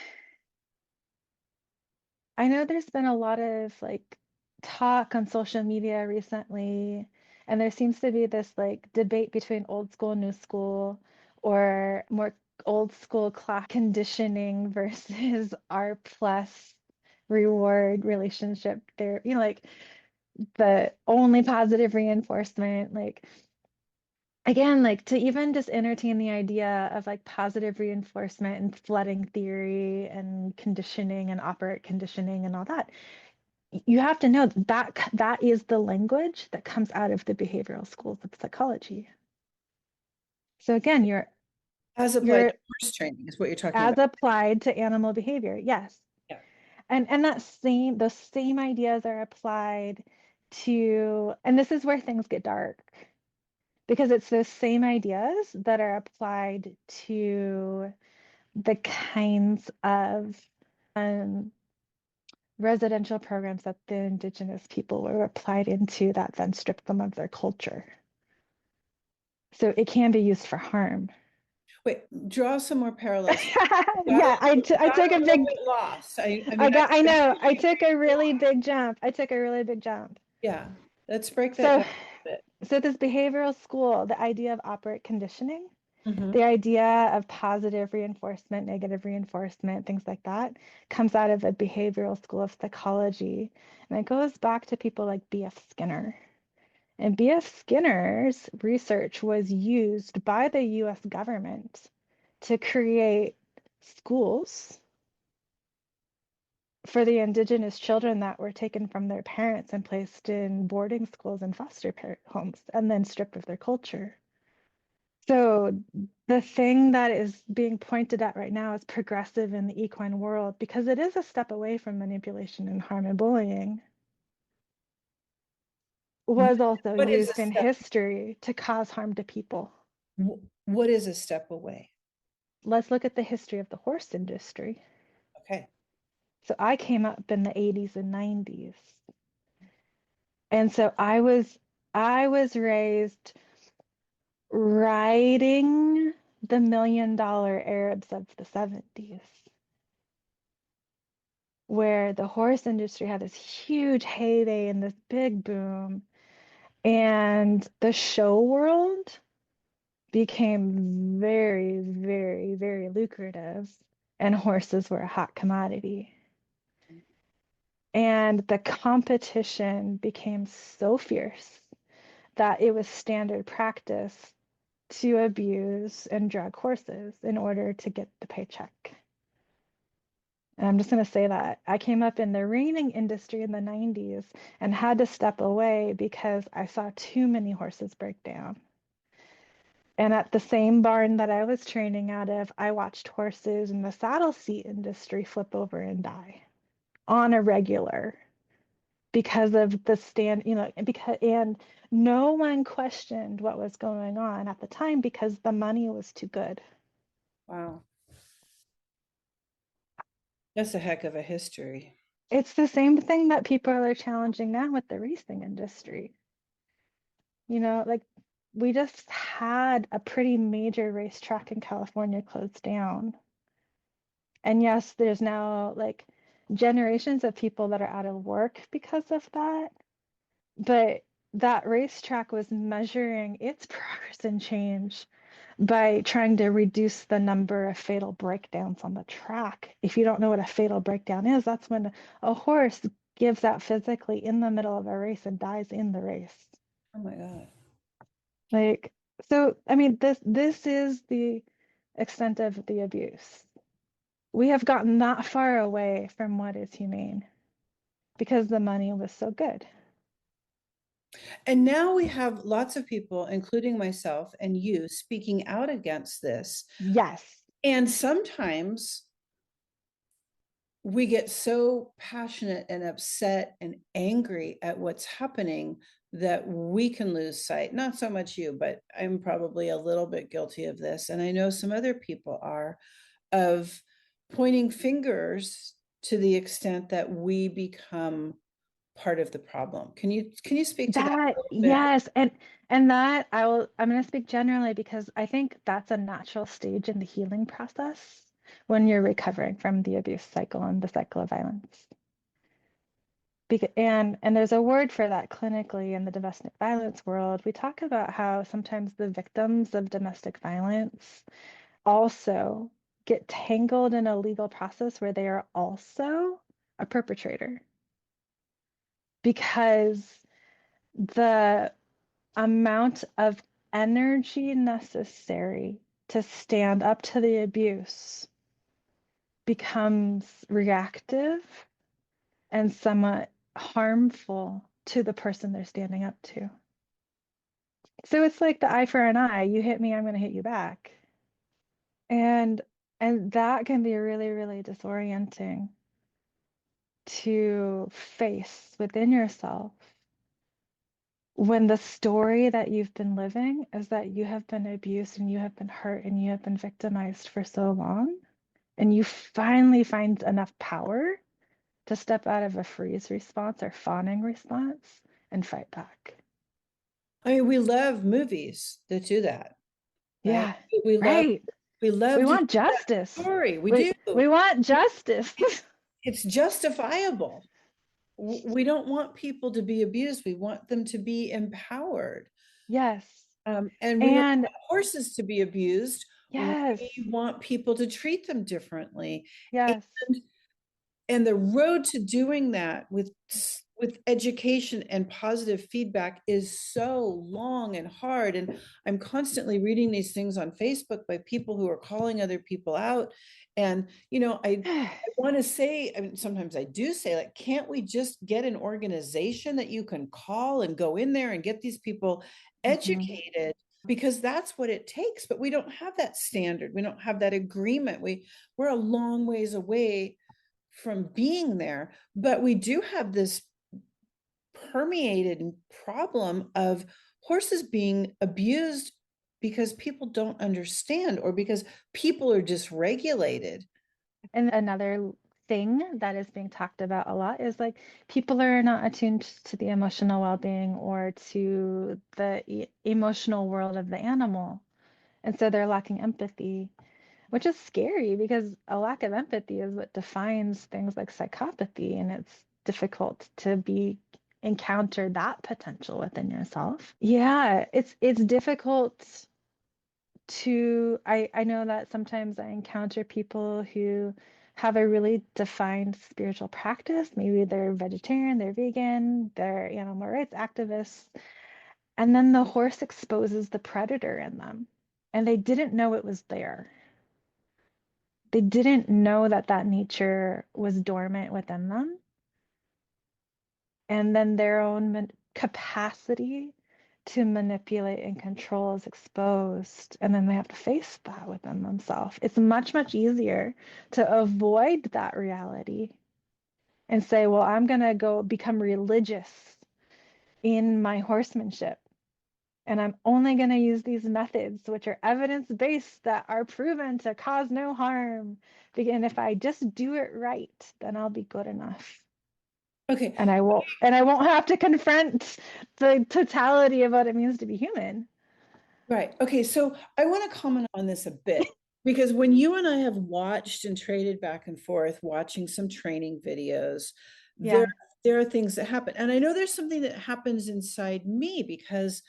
I know there's been a lot of like talk on social media recently, and there seems to be this like debate between old school and new school, or more old school class conditioning versus R plus reward relationship there, like the only positive reinforcement, like again, like to even just entertain the idea of like positive reinforcement and flooding theory and conditioning and operant conditioning and all that, you have to know that that is the language that comes out of the behavioral schools of psychology. So again, As applied you're to horse training is what you're talking as about. applied to animal behavior, yes. Yeah. And those same ideas are applied to, and this is where things get dark, because it's those same ideas that are applied to the kinds of um, residential programs that the indigenous people were applied into that then stripped them of their culture. So it can be used for harm. Wait, draw some more parallels. Yeah, I Got took a a little big, bit lost. I mean, I I know, I appreciate took a why. really big jump. I took a really big jump. Yeah, let's break that So, down a bit. so this behavioral school, the idea of operant conditioning, the Mhm. idea of positive reinforcement, negative reinforcement, things like that, comes out of a behavioral school of psychology. And it goes back to people like B.F. Skinner. And B.F. Skinner's research was used by the US government to create schools for the indigenous children that were taken from their parents and placed in boarding schools and foster homes and then stripped of their culture. So the thing that is being pointed at right now is progressive in the equine world because it is a step away from manipulation and harm and bullying. What, Was also what is a used in step? history to cause harm to people. What is a step away? Let's look at the history of the horse industry. Okay. So I came up in the 80s and 90s. And so I was raised riding the $1 million Arabs of the 70s, where the horse industry had this huge heyday and this big boom. And the show world became very, very, very lucrative, and horses were a hot commodity. And the competition became so fierce that it was standard practice to abuse and drug horses in order to get the paycheck. And I'm just going to say that I came up in the reining industry in the 90s and had to step away because I saw too many horses break down. And at the same barn that I was training out of, I watched horses in the saddle seat industry flip over and die on a regular because of the and no one questioned what was going on at the time because the money was too good. Wow. That's a heck of a history. It's the same thing that people are challenging now with the racing industry. Like we just had a pretty major racetrack in California closed down. And yes, there's now like generations of people that are out of work because of that. But that racetrack was measuring its progress and change by trying to reduce the number of fatal breakdowns on the track. If you don't know what a fatal breakdown is, that's when a horse gives out physically in the middle of a race and dies in the race. Oh my God. Like, so I mean, this is the extent of the abuse. We have gotten that far away from what is humane because the money was so good. And now we have lots of people, including myself and you, speaking out against this. Yes. And sometimes we get so passionate and upset and angry at what's happening that we can lose sight. Not so much you, but I'm probably a little bit guilty of this. And I know some other people are, of pointing fingers to the extent that we become part of the problem. Can you speak to that a That, little bit? yes, and that I'm going to speak generally because I think that's a natural stage in the healing process when you're recovering from the abuse cycle and the cycle of violence. And there's a word for that clinically in the domestic violence world. We talk about how sometimes the victims of domestic violence also get tangled in a legal process where they are also a perpetrator because the amount of energy necessary to stand up to the abuse becomes reactive and somewhat harmful to the person they're standing up to. So it's like the eye for an eye. You hit me, I'm going to hit you back. And and that can be really, really disorienting to face within yourself when the story that you've been living is that you have been abused and you have been hurt and you have been victimized for so long, and you finally find enough power to step out of a freeze response or fawning response and fight back. I mean, we love movies that do that, right? Yeah, We love right. we love We to hear want that justice. story. We We do. we want justice. It's justifiable. We don't want people to be abused. We want them to be empowered. Yes. And we don't And want horses to be abused. yes. We want people to treat them differently. Yes. And the road to doing that with education and positive feedback is so long and hard. And I'm constantly reading these things on Facebook by people who are calling other people out. And I want to say, I mean, sometimes I do say, like, can't we just get an organization that you can call and go in there and get these people Mhm. educated? Because that's what it takes. But we don't have that standard. We don't have that agreement. We're a long ways away from being there, but we do have this permeated problem of horses being abused because people don't understand or because people are dysregulated. And another thing that is being talked about a lot is like people are not attuned to the emotional well-being or to the emotional world of the animal. And so they're lacking empathy, which is scary because a lack of empathy is what defines things like psychopathy, and it's difficult to be encounter that potential within yourself. Yeah, it's difficult to I know that sometimes I encounter people who have a really defined spiritual practice. Maybe they're vegetarian, they're vegan, they're animal rights activists, and then the horse exposes the predator in them, and they didn't know it was there. They didn't know that that nature was dormant within them. And then their own capacity to manipulate and control is exposed. And then they have to face that within themselves. It's much, much easier to avoid that reality and say, well, I'm going to go become religious in my horsemanship. And I'm only going to use these methods, which are evidence based, that are proven to cause no harm. And if I just do it right, then I'll be good enough. Okay, And I won't have to confront the totality of what it means to be human. right. Okay, so I want to comment on this a bit because when you and I have watched and traded back and forth watching some training videos, there Yeah. there are things that happen. And I know there's something that happens inside me because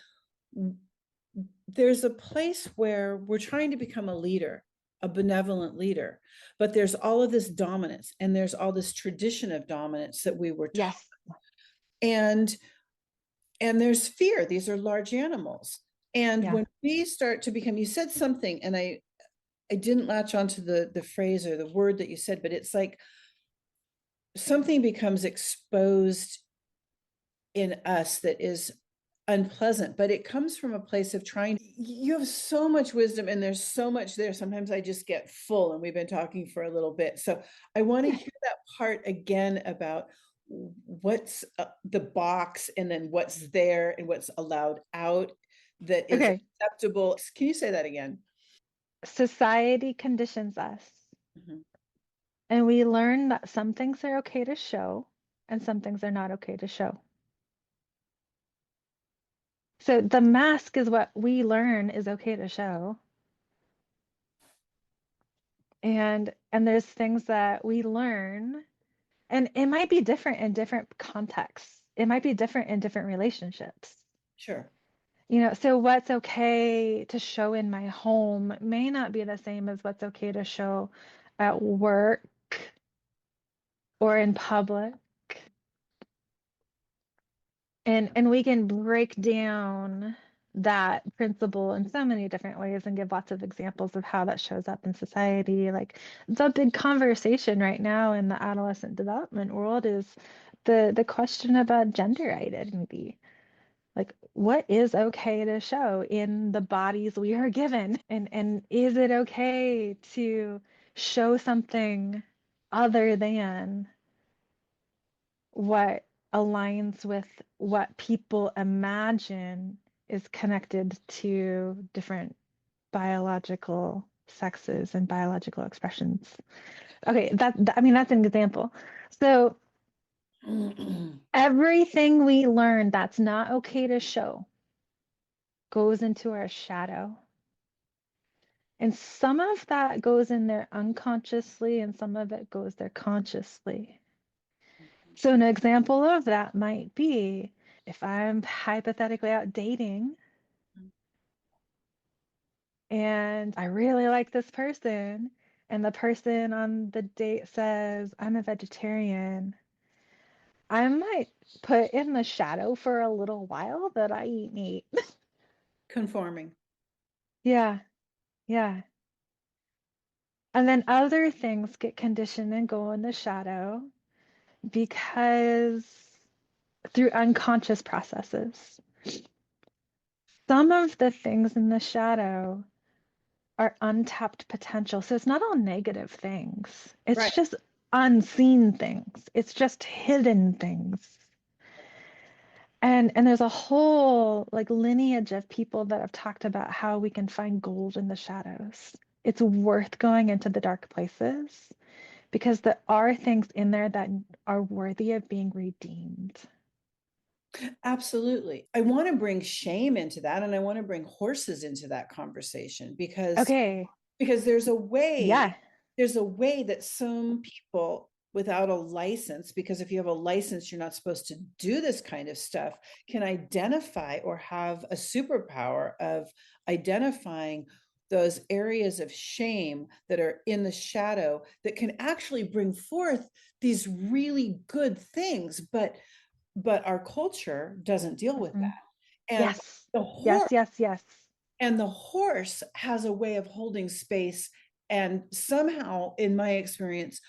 there's a place where we're trying to become a leader, a benevolent leader, but there's all of this dominance and there's all this tradition of dominance that we were taught. Yes. And and there's fear. These are large animals. And Yeah. when we start to become, you said something, and I didn't latch onto the phrase or the word that you said, but it's like something becomes exposed in us that is unpleasant, but it comes from a place of trying. You have so much wisdom and there's so much there. Sometimes I just get full, and we've been talking for a little bit. So I want to hear that part again about what's the box and then what's there and what's allowed out that is Okay. acceptable. Can you say that again? Society conditions us, Mhm. and we learn that some things are okay to show and some things are not okay to show. So the mask is what we learn is okay to show. And there's things that we learn, and it might be different in different contexts. It might be different in different relationships. Sure. So what's okay to show in my home may not be the same as what's okay to show at work or in public. And we can break down that principle in so many different ways and give lots of examples of how that shows up in society. Like the big conversation right now in the adolescent development world is the question about gender identity. Like, what is okay to show in the bodies we are given? And is it okay to show something other than what aligns with what people imagine is connected to different biological sexes and biological expressions? Okay, I mean, that's an example. So everything we learn that's not okay to show goes into our shadow. And some of that goes in there unconsciously, and some of it goes there consciously. So, an example of that might be if I'm hypothetically out dating and I really like this person, and the person on the date says, I'm a vegetarian, I might put in the shadow for a little while that I eat meat. Conforming. Yeah, yeah. And then other things get conditioned and go in the shadow because through unconscious processes. Some of the things in the shadow are untapped potential. So it's not all negative things. It's Right. just unseen things. It's just hidden things. And there's a whole like lineage of people that have talked about how we can find gold in the shadows. It's worth going into the dark places because there are things in there that are worthy of being redeemed. Absolutely. I want to bring shame into that, and I want to bring horses into that conversation Okay. because Yeah. there's a way that some people without a license, because if you have a license you're not supposed to do this kind of stuff, can identify or have a superpower of identifying those areas of shame that are in the shadow that can actually bring forth these really good things, but our culture doesn't deal with Mhm. that. And Yes. the Yes, horse yes, yes. and the horse has a way of holding space, and somehow in my experience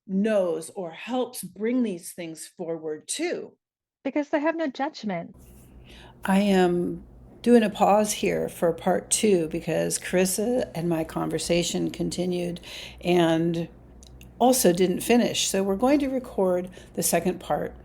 knows or helps bring these things forward too. Because they have no judgment. I am doing a pause here for part two because Carissa and my conversation continued and also didn't finish. So we're going to record the second part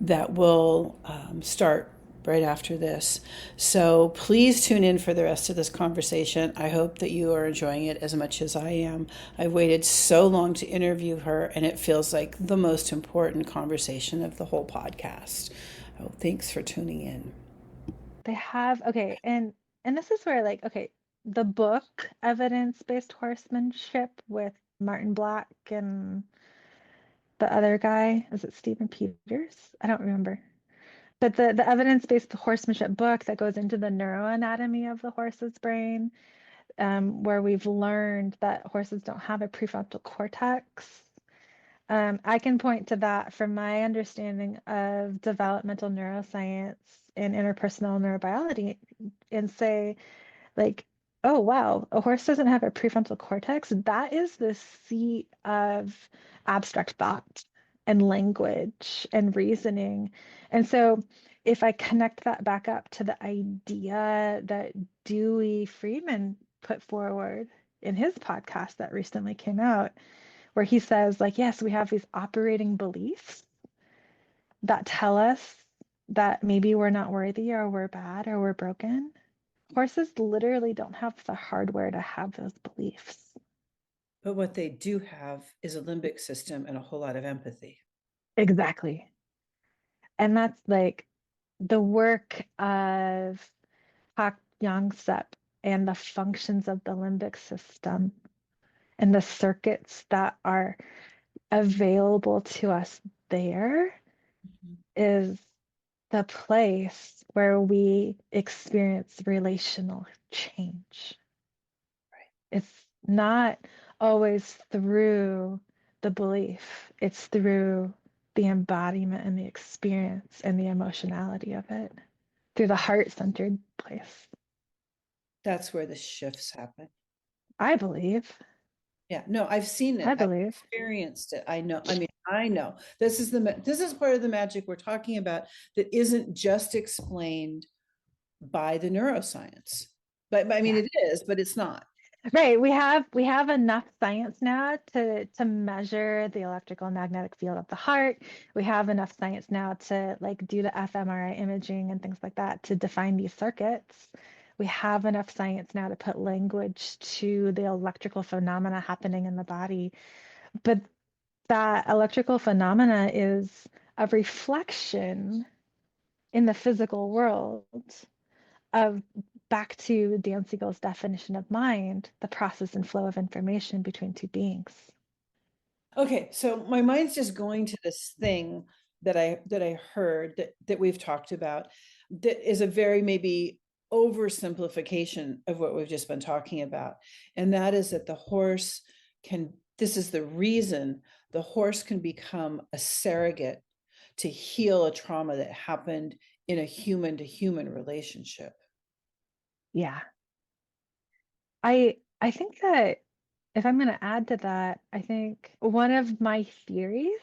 that will start right after this. So please tune in for the rest of this conversation. I hope that you are enjoying it as much as I am. I waited so long to interview her, and it feels like the most important conversation of the whole podcast. Oh, thanks for tuning in. They have, okay, and this is where like, okay, the book Evidence-Based Horsemanship with Martin Black and the other guy, is it Stephen Peters? I don't remember. But the evidence-based horsemanship book that goes into the neuroanatomy of the horse's brain, where we've learned that horses don't have a prefrontal cortex. I can point to that from my understanding of developmental neuroscience and interpersonal neurobiology and say, like, oh, wow, a horse doesn't have a prefrontal cortex. That is the seat of abstract thought and language and reasoning. And so if I connect that back up to the idea that Dewey Freeman put forward in his podcast that recently came out, where he says, like, yes, we have these operating beliefs that tell us that maybe we're not worthy or we're bad or we're broken. Horses literally don't have the hardware to have those beliefs. But what they do have is a limbic system and a whole lot of empathy. Exactly. And that's like the work of Pak Yang Sep and the functions of the limbic system and the circuits that are available to us there is the place where we experience relational change. It's not always through the belief, it's through the embodiment and the experience and the emotionality of it, through the heart centered place, That's where the shifts happen. I believe. Yeah, no, I've seen it. I I've believe. experienced it. I know. I mean, I know. This is part of the magic we're talking about that isn't just explained by the neuroscience. But I mean, Yeah. it is, but it's not. Right. We have enough science now to measure the electrical and magnetic field of the heart. We have enough science now to like do the fMRI imaging and things like that to define these circuits. We have enough science now to put language to the electrical phenomena happening in the body. But that electrical phenomena is a reflection in the physical world of back to Dan Siegel's definition of mind, the process and flow of information between two beings. Okay, so my mind's just going to this thing that I heard that we've talked about that is a very maybe oversimplification of what we've just been talking about. And that is that the horse this is the reason the horse can become a surrogate to heal a trauma that happened in a human to human relationship. Yeah. I think that if I'm going to add to that, I think one of my theories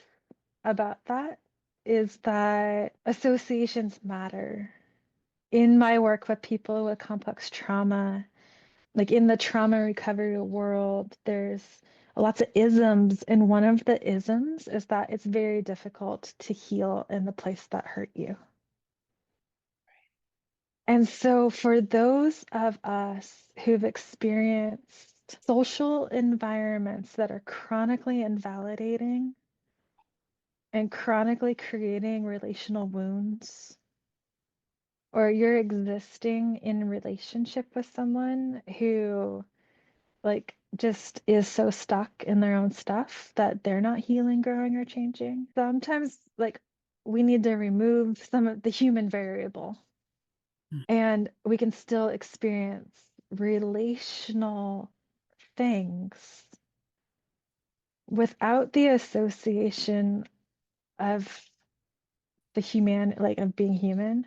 about that is that associations matter. In my work with people with complex trauma, like in the trauma recovery world, there's lots of isms, and one of the isms is that it's very difficult to heal in the place that hurt you. And so, for those of us who've experienced social environments that are chronically invalidating and chronically creating relational wounds, or you're existing in relationship with someone who, like, just is so stuck in their own stuff that they're not healing, growing, or changing. Sometimes, like, we need to remove some of the human variable and we can still experience relational things without the association of the human, like of being human.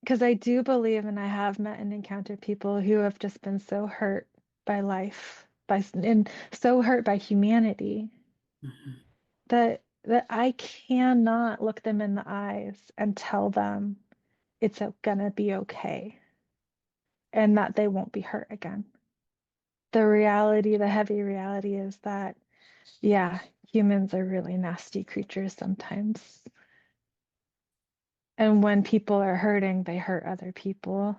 Because I do believe, and I have met and encountered people who have just been so hurt by life, and so hurt by humanity Mhm. that I cannot look them in the eyes and tell them it's gonna be okay and that they won't be hurt again. The reality, the heavy reality is that, yeah, humans are really nasty creatures sometimes. And when people are hurting, they hurt other people.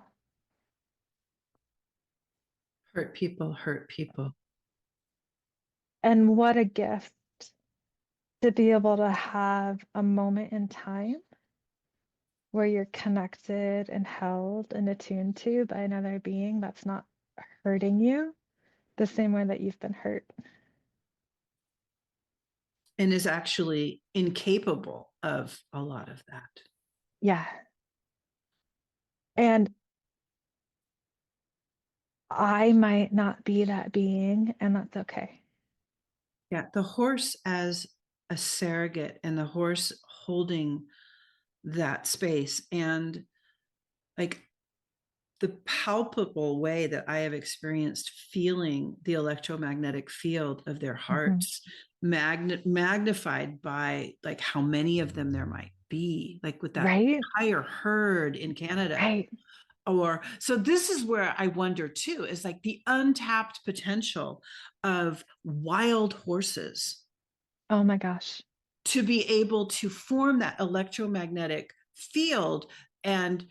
Hurt people hurt people. And what a gift to be able to have a moment in time where you're connected and held and attuned to by another being that's not hurting you the same way that you've been hurt. And is actually incapable of a lot of that. Yeah. And I might not be that being, and that's okay. Yeah, the horse as a surrogate and the horse holding that space, and like the palpable way that I have experienced feeling the electromagnetic field of their Mhm. hearts magnified by like how many of them there might be, like with that Right? entire herd in Canada. Right. Or so this is where I wonder too, is like the untapped potential of wild horses Oh my gosh. to be able to form that electromagnetic field and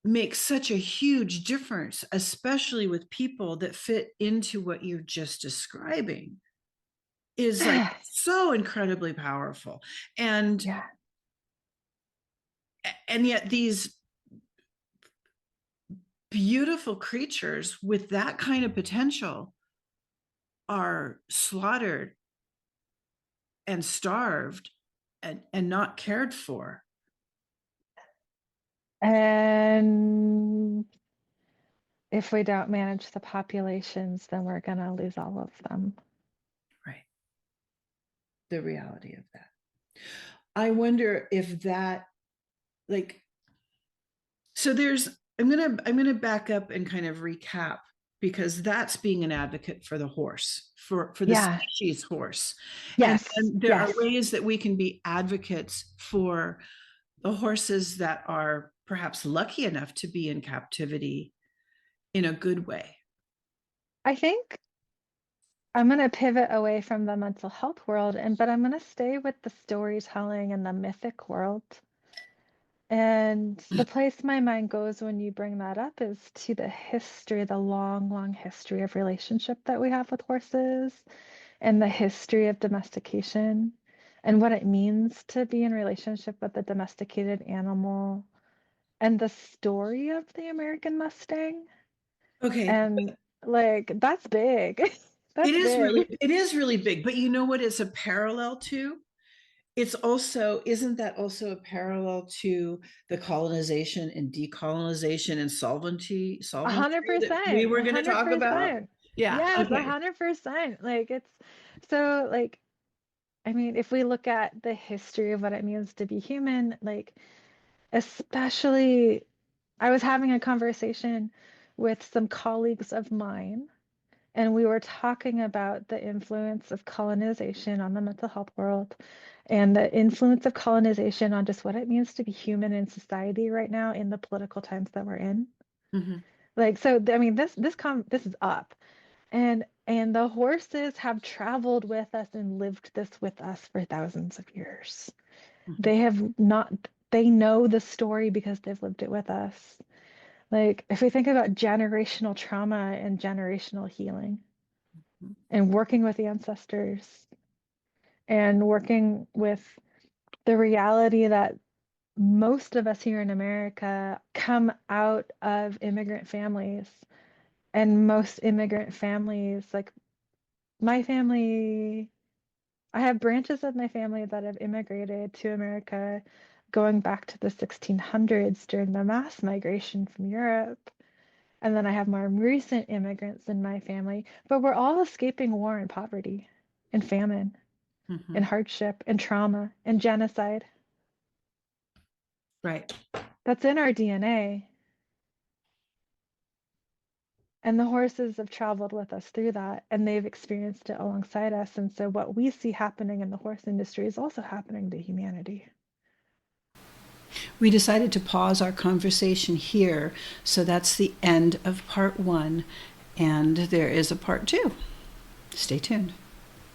make such a huge difference, especially with people that fit into what you're just describing, is like so incredibly powerful. And Yeah. and yet these beautiful creatures with that kind of potential are slaughtered and starved and not cared for. And if we don't manage the populations, then we're going to lose all of them. Right. The reality of that. I wonder if that, like, so there's, I'm gonna back up and kind of recap, because that's being an advocate for the horse, for the Yeah. species horse. Yes. And there are Yes. ways that we can be advocates for the horses that are perhaps lucky enough to be in captivity in a good way. I think I'm going to pivot away from the mental health world, but I'm going to stay with the storytelling and the mythic world. And the place my mind goes when you bring that up is to the history, the long, long history of relationship that we have with horses and the history of domestication and what it means to be in relationship with a domesticated animal and the story of the American Mustang. Okay. And like, that's big. It That's is big. really, it is really big, but you know what it's a parallel to? It's also, isn't that also a parallel to the colonization and decolonization and solvency that we 100%. were going to talk about? 100%. Yeah. Yes, Okay. 100%. Like it's so like I mean, if we look at the history of what it means to be human, like especially I was having a conversation with some colleagues of mine, and we were talking about the influence of colonization on the mental health world and the influence of colonization on just what it means to be human in society right now in the political times that we're in. Mhm, Like, so I mean, this is up. And the horses have traveled with us and lived this with us for thousands of years. mhm, They have not, they know the story because they've lived it with us. Like, if we think about generational trauma and generational healing mhm, and working with the ancestors and working with the reality that most of us here in America come out of immigrant families, and most immigrant families, like my family, I have branches of my family that have immigrated to America going back to the 1600s during the mass migration from Europe. And then I have more recent immigrants in my family, but we're all escaping war and poverty and famine and mhm. hardship and trauma and genocide. Right. That's in our DNA. And the horses have traveled with us through that, and they've experienced it alongside us. And so, what we see happening in the horse industry is also happening to humanity. We decided to pause our conversation here, so that's the end of part one, and there is a part two. Stay tuned.